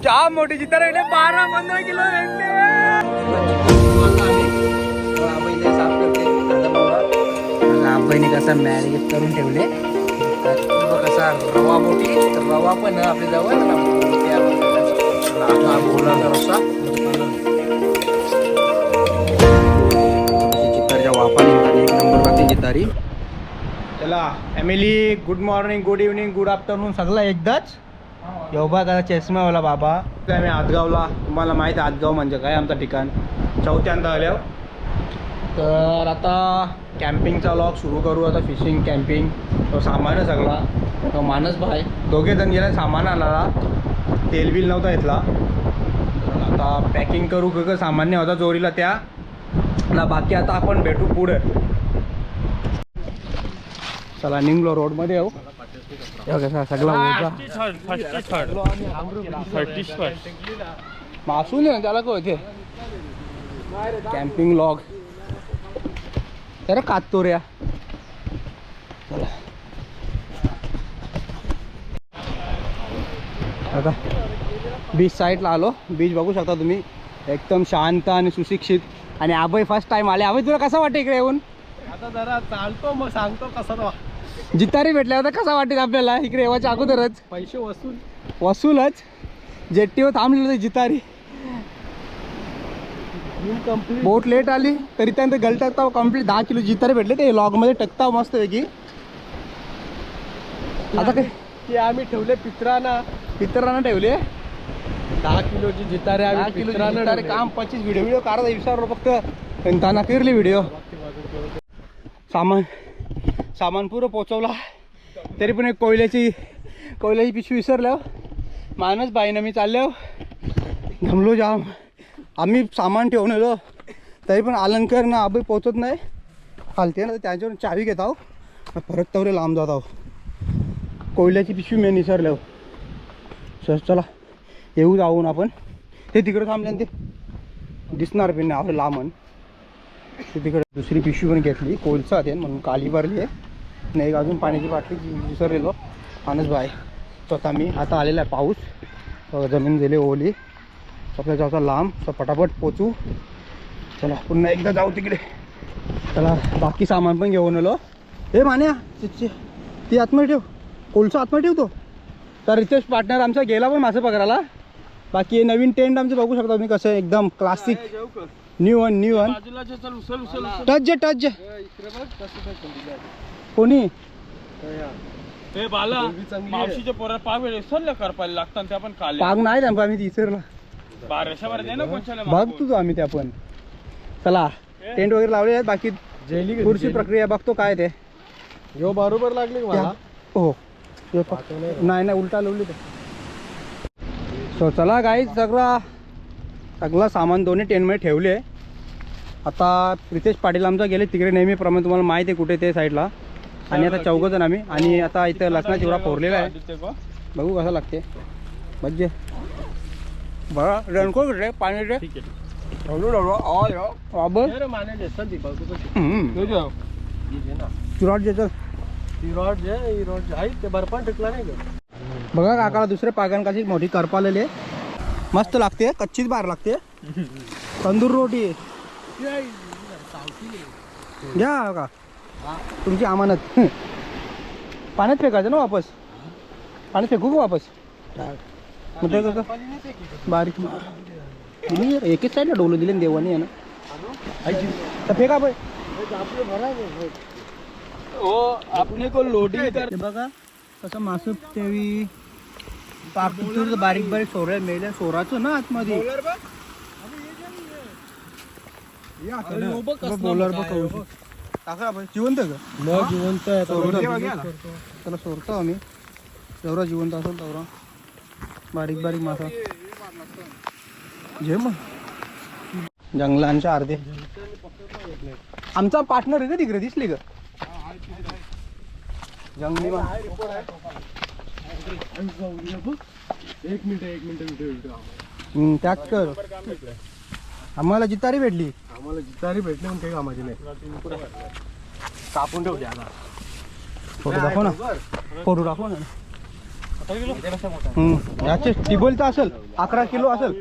जाम मोठी जिता राहिले 12-15 किलो आबाईने कसा मॅरिनेट करून ठेवले कसा रवा मोठी रवा पण आपल्या जवळ चितारीच्या वापा निघतात एक नंबर बाकी चितारी. चला family, good morning, good evening, good afternoon सगळं एकदाच. योबा करा चष्मावाला बाबा. आम्ही आतगावला, तुम्हाला माहीत आहे आतगाव म्हणजे काय आमचं ठिकाण. चौथ्यांदा आल्यावर तर आता कॅम्पिंगचा व्लॉग सुरू करू. आता फिशिंग कॅम्पिंग तो सामान आहे सगळा. तो मानस भाई दोघे जण गेले सामान आणायला. तेल बिल नव्हता घेतला. आता पॅकिंग करू का सामान्य होता चोरीला त्या ना. बाकी आता आपण भेटू पुढे. चला निघलो रोडमध्ये येऊ. सगळा मासून आहे त्याला काय होते कॅम्पिंग लॉग तर काततो रे. चला आता बीच साईडला आलो. बीच बघू शकता तुम्ही, एकदम शांत आणि सुशिक्षित. आणि आबाई फर्स्ट टाइम आले. आबाई तुला कसं वाटतं इकडे येऊन? आता जरा चालतो मग सांगतो कसं. जितारी भेटल्या होता कसा वाटेल आपल्याला इकडे येवाच्या अगोदरच? पैसे वसूलच. जेट्टीवर थांबलेलं होतं जितारी. बोट लेट आली तरी त्यानंतर गलटकता कम्प्लीट 10 किलो जितारे भेटले. ते लॉग मध्ये टकता मस्त पैकी. आता काय ते आम्ही ठेवले पित्रांना ठेवले 10 किलोची जितारे. 10 किलो जितारे काम 25 व्हिडिओ काढा विचारलो फक्त त्यांना फिरले व्हिडिओ. सामान पुरं पोचवला तरी पण एक कोयल्याची पिशवी विसरल्या. मानस बाईनं मी चाललो घमलो जाम. आम्ही सामान ठेवून तरी पण अलंकार ना आबाई पोचत नाही. हालते ना त्याच्यावर चावी घेत आहो परत तवरे लांब जात आहो. कोयल्याची पिशवी मी विसरलो. सर चला येऊ जाऊन आपण. ते तिकडे थांबले ते दिसणार पण नाही आपलं लांबण. ते तिकडे दुसरी पिशवी पण घेतली कोलचा ते म्हणून काली भरली आहे. नाही अजून पाण्याची बाटली विसरलेलो. मानस बाय स्वतः मी. आता आलेला आहे पाऊस. जमीन गेली ओली. आपल्या जाऊचा लांब तर पटापट पोचू. चला पुन्हा एकदा जाऊ तिकडे. चला बाकी सामान पण घेऊन आलो. हे मान्या ती आतमध्ये ठेव. कोलचा आतमध्ये ठेवतो. तर रितेश पार्टनर आमचा गेला पण मासे पकडायला. बाकी हे नवीन टेंट आमचं बघू शकता तुम्ही कसं एकदम क्लासिक न्यू वन. टच कोणी मावशीच्या पोरा पाग करपायला लागतात त्या पण काल पाग नाही त्यांना आम्ही विसरला. बघ तुझं आम्ही त्या पण. चला टेंट वगैरे लावले आहेत. बाकी पुढची प्रक्रिया बघतो काय ते. यो बरोबर लागली मला. हो नाही उलटा लावली तर. सो चला गाईज सगळं सामान दोन्ही टेंटमध्ये ठेवले. आता रितेश पाटील आमचा गेले तिकडे नेहमीप्रमाणे तुम्हाला माहीत आहे कुठे ते साईडला. आणि आता 4 जण आम्ही. आणि आता इथं लसणा चिवडा फोरलेला आहे. बघू कसं लागते बज्जे. बघा रणको रे पाणी रे. बर्फान टिकला नाही का. बघा काकाला दुसरे पागन कशी मोठी करपालेले मस्त लागते. कच्चीच बाहेर लागते. तंदूर रोटी घ्या का तुमची अमानत. पाण्यात फेकायचं ना वापस. पाण्यात फेकू का वापस? मग ते का बारीक एकच साईडला डोलं दिले देवानी आहे ना. तर फेका बाई. आपने को लोडिंग कर. बघा कसं मासं तेवी बारीक बारीक सोऱ्या मेल्या. सोराचं ना आतमध्ये बोलर बघ जिवंत जिवंत त्याला सोडतो आम्ही. जेवढा जिवंत असेल तेवढा बारीक बारीक मासा. जे मग जंगलांच्या अर्धे आमचा पार्टनर आहे का तिकडे दिसली का जंगली. एक मिनिट त्यात कर. आम्हाला जितारी भेटली. म्हणून काही कामाची नाही. कापून ठेवली आता. फोटो दाखव ना. याचे टिबलचा असेल 11 किलो असेल.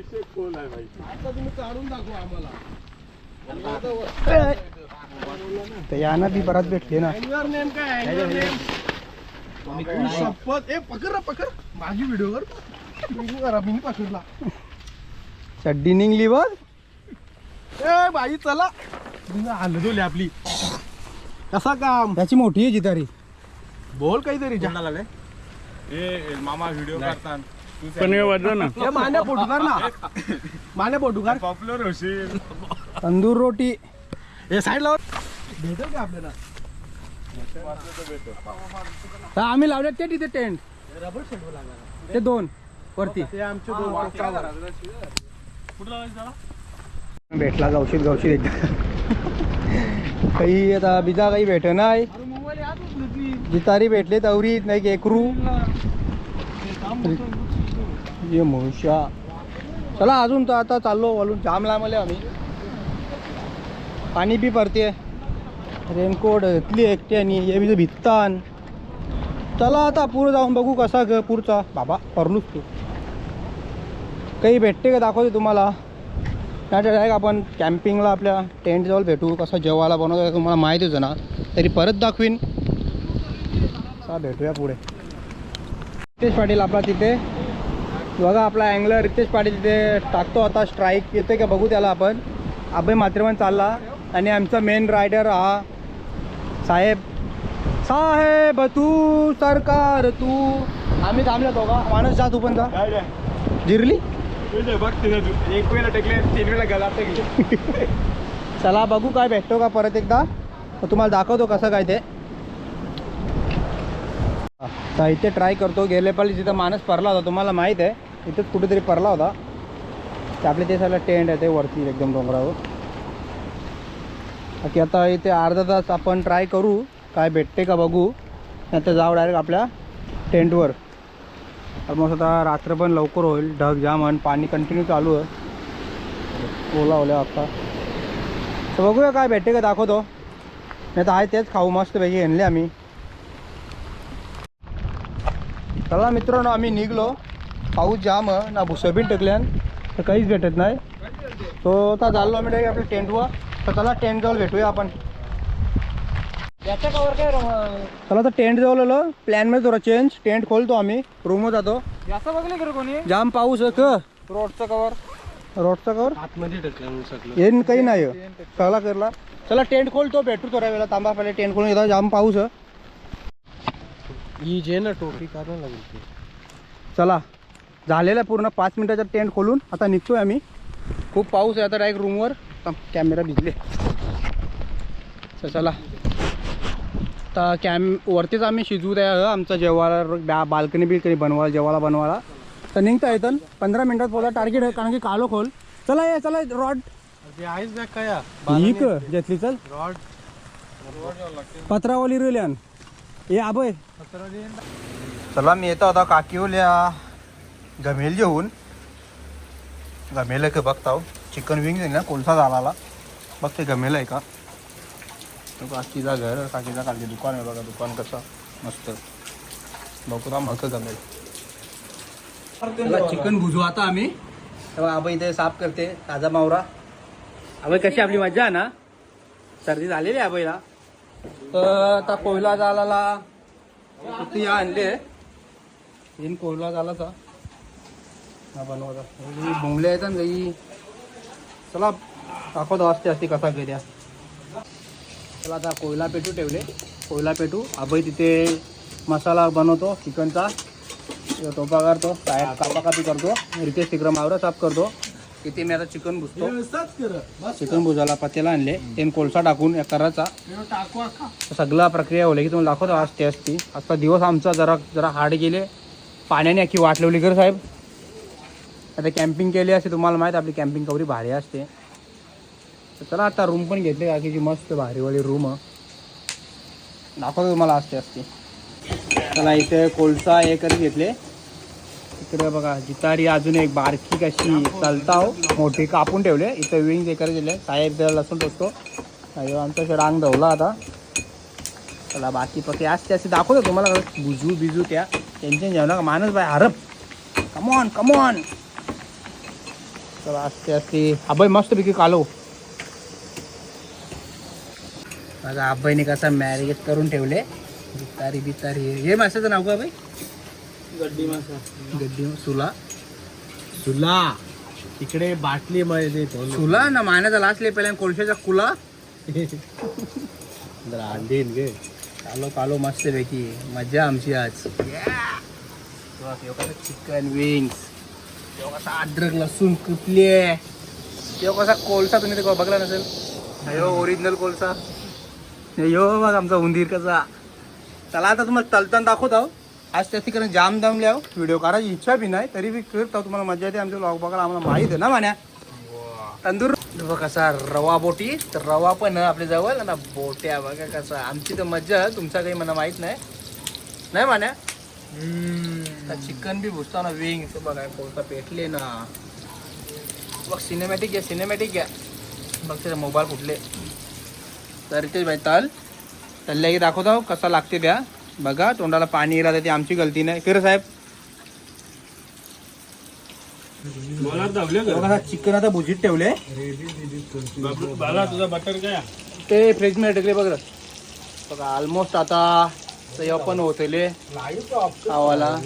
याना बी बराच भेटले ना. माझी व्हिडिओ कर मी पकडला. चड्डी निघली बघ. ए बाई चला हल्ल आपली कसा काम. त्याची मोठी आहे जितारी. बोल काहीतरी ए मामा व्हिडिओ करतात पण ना मान्या पोटूकार ना मान्या पोटूकार पॉप्युलर होशील. तंदूर रोटी हे साईड लाव भेटेल का आपल्याला. तर आम्ही लावले ते तिथे टेंट रबर शेड लागला ते 2 वरती ते आमचे दोन भेटला गवशीत एकदा. काही आता बिजा काही भेट नाही. जितारी भेटले तवरी नाही एकरू ये मुळशा. चला अजून तर आता चाललो वळून. जाम लांबले आम्ही. पाणी बी पडते. रेनकोट घेतली एकट्यानी हे बी भित्तान. चला आता पुढे जाऊन बघू कसा ग पुढचा. बाबा परलूच तू. काही भेटते का दाखवते तुम्हाला. त्याच्या डायरेक्ट आपण कॅम्पिंगला आपल्या टेंट जवळ भेटू. कसं जेवायला बनवतो तुम्हाला माहितीच आहे ना. तरी परत दाखवीन. चला भेटूया पुढे. रितेश पाटील आपला तिथे बघा. आपला अँगलर रितेश पाटील तिथे टाकतो आता. स्ट्राईक येते का बघू त्याला आपण. अभय मात्रेमन चालला आणि आमचा मेन रायडर हा साहेब तू सरकार तू. आम्ही थांबलो दोघा. माणूस जा तू पण जा. जिरली एक वेळेला टेकले 3 वेळा गेला. चला बघू काय भेटतो का परत एकदा. तर तुम्हाला दाखवतो कसं काय ते. तर इथे ट्राय करतो. गेले पाहिजे जिथं माणूस परला होता तुम्हाला माहीत आहे. इथंच कुठेतरी परला होता. ते आपले ते सगळं टेंट आहे ते वरती एकदम डोंगरावर. बाकी आता इथे अर्धा तास आपण ट्राय करू काय भेटते का बघू. नंतर जाऊ डायरेक्ट आपल्या टेंटवर. मग आता रात्र पण लवकर होईल. ढग जाम आणि पाणी कंटिन्यू चालू आहे. ओला आता तर बघूया काय भेटते का दाखवतो. नाही तर आहे तेच खाऊ मस्तपैकी आणले आम्ही. चला मित्रांनो आम्ही निघलो. पाऊस जाम ना भुसबीन टेकल्यान तर काहीच भेटत नाही. तो आता चाललो आम्ही डायरेक्ट आपल्या टेंटवर. तर चला टेंट जवळ भेटूया आपण. याच्या कवर काय चला तर टेंट जवळ आलो. प्लॅनमध्ये थोडा चेंज. टेंट खोलतो आम्ही. रूमवर जातो. याचं बघले का कोणी जाम पाऊस आहे का. रोडचं कवर रोडचा कवर आतमध्ये टेकलं सगळं. येईन काही नाही सगळा करला. चला टेंट खोलतो. भेटू थोड्या वेळा. तांबा पहिले टेंट खोलून येतो. जाम पाऊस आहे. ही जे ना टोपी काढायला लागेल. चला झालेलं पूर्ण 5 मिनिटाचा टेंट खोलून आता निघतोय आम्ही. खूप पाऊस आहे आता. डायरेक्ट रूमवर कॅमेरा भिजले. तर चला आता वरतीच आम्ही शिजवू द्या आमचं जेवायला. बाल्कनी बिल्कनी बनवायला जेवायला बनवायला. तर निघता येतं 15 मिनिटात पोला टार्गेट आहे. कारण की कालो खोल. चला ये चला रॉड आईस बॅग काय ठीक घेतली. चल रॉड पत्रावाली रेल्यान ये आबय. चला मी येतो आता काकीवल्या गमेल जेवून. गमेल आहे का बघता. चिकन विंग आहे ना कोळसा झाला. बघ ते गमेल आहे का. काकीचा घर काकीचा खाली दुकान आहे बघा. दुकान कसं मस्त बघू मस्त गमेल. चिकन भुजू आता आम्ही. तेव्हा आबाई इथे साफ करते ताजा मावरा. आबाई कशी आपली मजा आहे ना. सर्दी झालेली आहे आबाईला. तर आता कोयला झाला किती आणले. येईन कोयला झाला का हा बनवता बोंबले आहेत ना काही. चला दाखवतो असते असते कसा गेल्या. चला आता कोयला पेटू ठेवले. कोयला पेटू. आबाई तिथे मसाला बनवतो चिकनचा. तो पगारतो काय कापाकापी करतो. रितेश तिकडं मावरा साफ करतो. इथे मी आता चिकन भुजतो. चिकन भुजाला पत्त्याला आणले. त्याने कोळसा टाकून करायचा सगळा प्रक्रिया होली की तुम्हाला दाखवतो असते असती. आता दिवस आमचा जरा हार्ड गेले. पाण्याने अख्खी वाट लावली कर साहेब. आता कॅम्पिंग केली असते तुम्हाला माहीत. आपली कॅम्पिंग कवरी भारी असते. तर चला आता रूम पण घेतले काकीची मस्त भारीवाली रूम दाखवतो तुम्हाला असते असते. चला इथे कोळसा हे करत घेतले. इकडे बघा जितारी अजून एक बारकी कशी चालताव मोठी कापून ठेवले. इथे विंग हे करत दिले. साहेब लसूण टोचतो. आमचा रांग धवला आता. चला बाकी पक्के असते असे दाखवतो तुम्हाला. बुजू बिजू त्या टेन्शन घेऊ नका मानस बाय हरप कमॉन कमॉन. चला असते असते अभय मस्तपैकी कालो. माझा अभयने कसा मॅरिनेट करून ठेवले बितारी बितारी. हे माशाचं नाव का अभय? गड्डी मासा. गड्डी सुला. तुला तिकडे बाटली मध्ये सुला ना मानाचा लाचले पहिल्या कोळशाचा कुला. आणीन गे. कालो कालो मस्त पैकी मजा आमची आज. चिकन विंग्स तेव्हा कसा अद्रक लसूण कुटले. तेव्हा कसा कोळसा तुम्ही ते बघला नसेल. अयो ओरिजिनल कोळसा. यो बघ आमचा उंदीर कसा. चला आता तुम्हाला तलतण दाखवत आहो. आज त्या ठिकाणी जाम दामले आहो. व्हिडिओ करायची इच्छा बी नाही तरी बी करत तुम्हाला मजा येते. आमचे व्लॉग बघायला आम्हाला माहित आहे ना मान्या. तंदूर बघ कसा रवा बोटी. तर रवा पण आपल्या जवळ ना बोट्या बघा कसा. आमची तर मज्जा तुमचा काही मला माहित नाही नाही मान्या. चिकन बी भुसता ना विंग बघा कोणता पेटले ना. बघ सिनेमॅटिक घ्या सिनेमॅटिक घ्या. बघ त्याचा मोबाईल कुठले. तर इथे भाई तल्ल्या की दाखवता कसा लागते द्या. बघा तोंडाला पाणी येईल ते आमची गलती नाही. फिर साहेब बघा चिकन आता भुजीत ठेवले. बाला तुझा बटर काय ते फ्रीज मध्ये टाकले बघ. बघा ऑलमोस्ट आता पण होतले खावाला.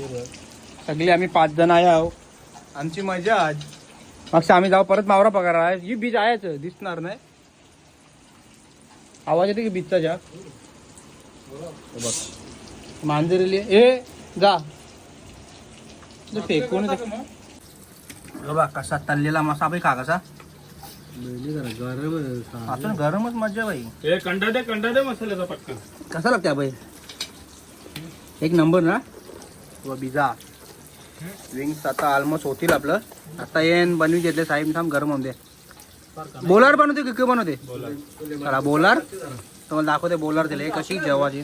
सगळे आम्ही 5 जण आहे आहो. आमची मजा आज. मग आम्ही जाऊ परत मावरा पगार आहे. ही बीच आहेच दिसणार नाही. आवाज येते की बीचचा जा. बघ मांजरेली ए जा फेकून बघा कसा तल्लेला मसा बाई खा कसा. गरम गरमच मजा बाई. हे कंडा दे मसाल्याचा पटकन. कसा लागते बाई एक नंबर ना. बिझा विंग्स आता ऑलमोस्ट होतील आपलं. आता येन बनवी घेतले साहेब थांब गरम होऊन दे. बोलार बनवते की काय बनवते. चला बोलार तुम्हाला दाखवते. बोलार दिले कशी जेवाची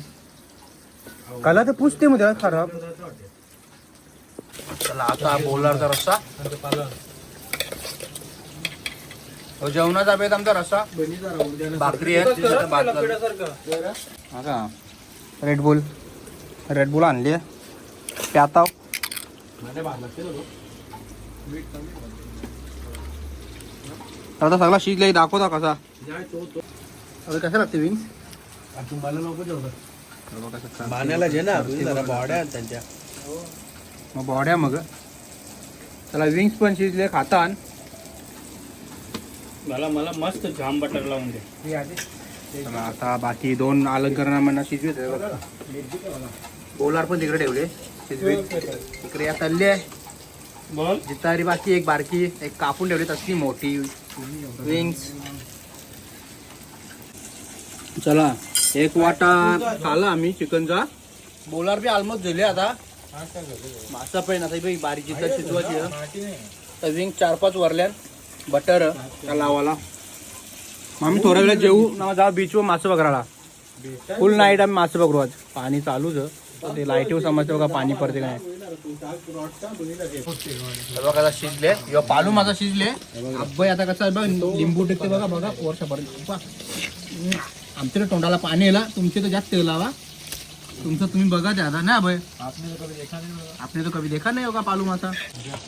कला ते पुसते मध्ये खराब. चला आता बोलारचा रस्सा. जेवणाचा बेत आमचा रस्सा भाकरी आहे. का रेडबुल आणली प्याताव. आता सगळा शिजला दाखवता कसा. कसं लागते विंग्स. पाण्याला जे ना जरा बॉड्या त्यांच्या मग बॉड्या मग त्याला विंग्स पण शिजले खातान. मला मस्त जाम बटर लावून दे. आता बाकी 2 अलंकरणा शिजवे. बोलार पण तिकडे ठेवले शिजवे. इकडे या तल्ले बोल जितारी बाकी एक बारकी एक कापून ठेवली तसली मोठी विंग्स. चला एक वाटा खाला आम्ही चिकनचा. बोलार बी ऑलमोस्ट झाले आता. मासा पण आता बारीक जिथं शिजवायची. तर विंग 4-5 वरल्यान बटर लावाला. मग आम्ही थोड्या वेळा जेवू ना जा बीचवर मासे बघायला. फुल नाईट आम्ही मासे बघू. आज पाणी चालूच ते लाईटीवर समजते बघा पाणी पडते काय. बघा शिजले किंवा पालू माझा शिजले. अब्बाई आता कसं बघ लिंबू टेकते बघा बघा वर्षापर्यंत. आमच्या तोंडाला पाणी येला. तुमचे तर जास्त लावा. तुमचं तुम्ही बघा ज्यादा ना अभय. आपने तो कभी देखा नाही होगा पालू मासा.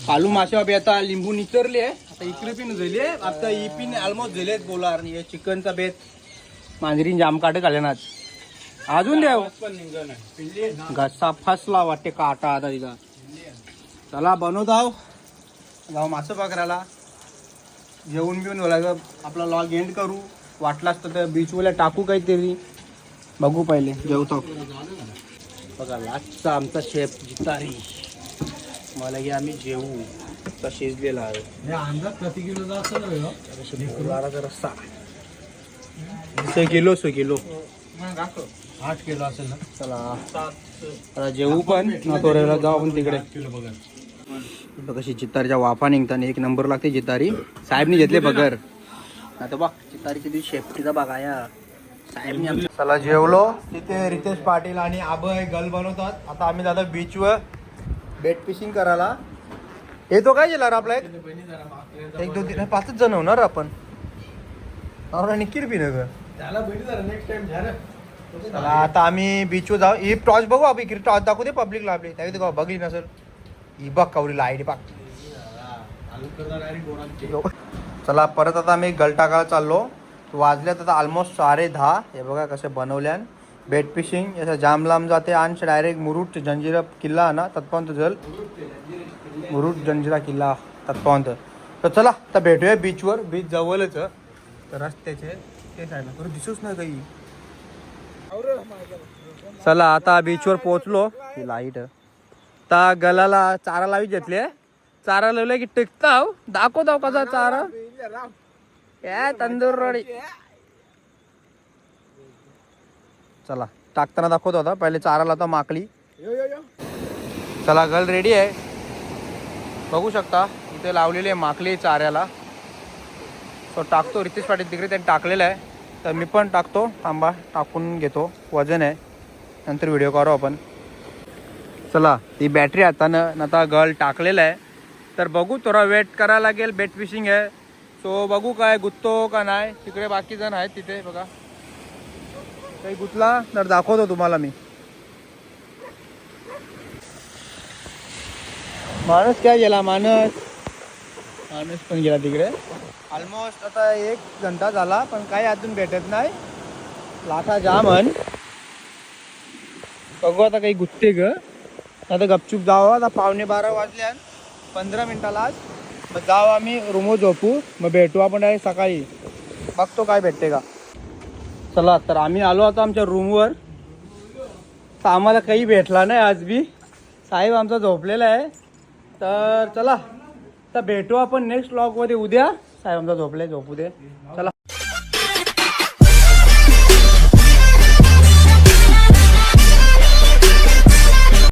पालू मासे अभि आता लिंबू निचरले. आता इकडे पिन झाले. आता ही पिन ऑलमोस्ट झाले बोलार. हे चिकनचा बेत मांजरीन जाम काटे घाले ना अजून द्याव. घसा फसला वाटते काटा आता तिला. चला बनवत आहो जाऊ मासं पकडायला. जेवून बिवून बोलायचं आपला लॉग एंड करू. वाटलाच तर बीचवर टाकू काहीतरी बघू. पहिले जेवतो बघा. लास्टचा आमचा शेफ जितारी. मला की आम्ही जेवू तर शिजलेला आहे. अंदाज प्रति किलो असेल रस्सा 100 किलो 8 किलो असेल ना. चला आता जेवू पण थोड्या जाऊ आपण तिकडे. कशी जितारीच्या वाफा निघताना एक नंबर लागते जितारी. साहेबनी घेतले बगर. आता बघ जितारीच्या दिवशी शेफ्टीचा बघा या साहेबनी. चला जेवलो. तिथे रितेश पाटील आणि अभय गल बनवतात. आता आम्ही जातो बीचवर बेट फिशिंग करायला. येतो काय जेला आपला एक 2-3 5च जण होणार आपण. निकीर बी नगर त्याला भेटी जरा नेक्स्ट टाइम झालं. चला आता आम्ही बीचवर जाऊ. ही टॉर्च बघू आपण इकडे टॉर्च दाखवू दे पब्लिकला आपली त्यावेळी का बघली नसेल. ही बघ कवरी लाईट बघ. चला परत आता आम्ही गल टाकायला चाललो. वाजल्यात आता ऑलमोस्ट 10:30. हे बघा कसे बनवल्यान बेट फिशिंग याचा जाम लांब जाते आणि डायरेक्ट मुरुड जंजिरा किल्ला ना तत्पर्यंत जल मुरुड जंजिरा किल्ला तत्पर्यंत. तर चला आता भेटूया बीचवर. बीच जवळच तर रस्त्याचे ते साईडला करू दिसूच नाही काही. चला आता बीचवर पोहोचलो. ही लाईट आता गलाला चारा लावी घेतले. चारा लावले की टिकताव दाखवताव कसा चारा या तंदूर रोडी. चला टाकताना दाखवतो आता. पहिले चारा लावता माकली. चला गल रेडी आहे बघू शकता. इथे लावलेली आहे माकली चाऱ्याला. तो टाकतो रितेश पाटील तिकडे त्यांनी टाकलेलं आहे तर मी पण टाकतो. थांबा टाकून घेतो. वजन आहे नंतर व्हिडिओ करू आपण. चला ती बॅटरी आता आता गल टाकलेलं आहे तर बघू थोडा वेट करायला लागेल. बेट फिशिंग आहे सो बघू काय गुत्तो का नाही. तिकडे बाकी जण आहेत तिथे बघा. काही गुतला तर दाखवतो तुम्हाला मी. माणूस काय गेला माणूस पण गेला तिकडे. ऑलमोस्ट आता 1 घंटा झाला पण काही अजून भेटत नाही. लाटा जामन बघू आता काही गुत्ते ग. आता गपचूप जावं. आता 11:15 वाजल्या 15 मिनिटाला. मग जाऊ आम्ही रूमवर झोपू. मग भेटू आपण डायरेक्ट सकाळी. बघतो काय भेटते का. चला तर आम्ही आलो आता आमच्या रूमवर. तर आम्हाला काही भेटला नाही आज बी. साहेब आमचा झोपलेला आहे तर चला तर भेटू आपण नेक्स्ट व्लॉगमध्ये उद्या. साहेब आमचा झोपले झोपू दे. चला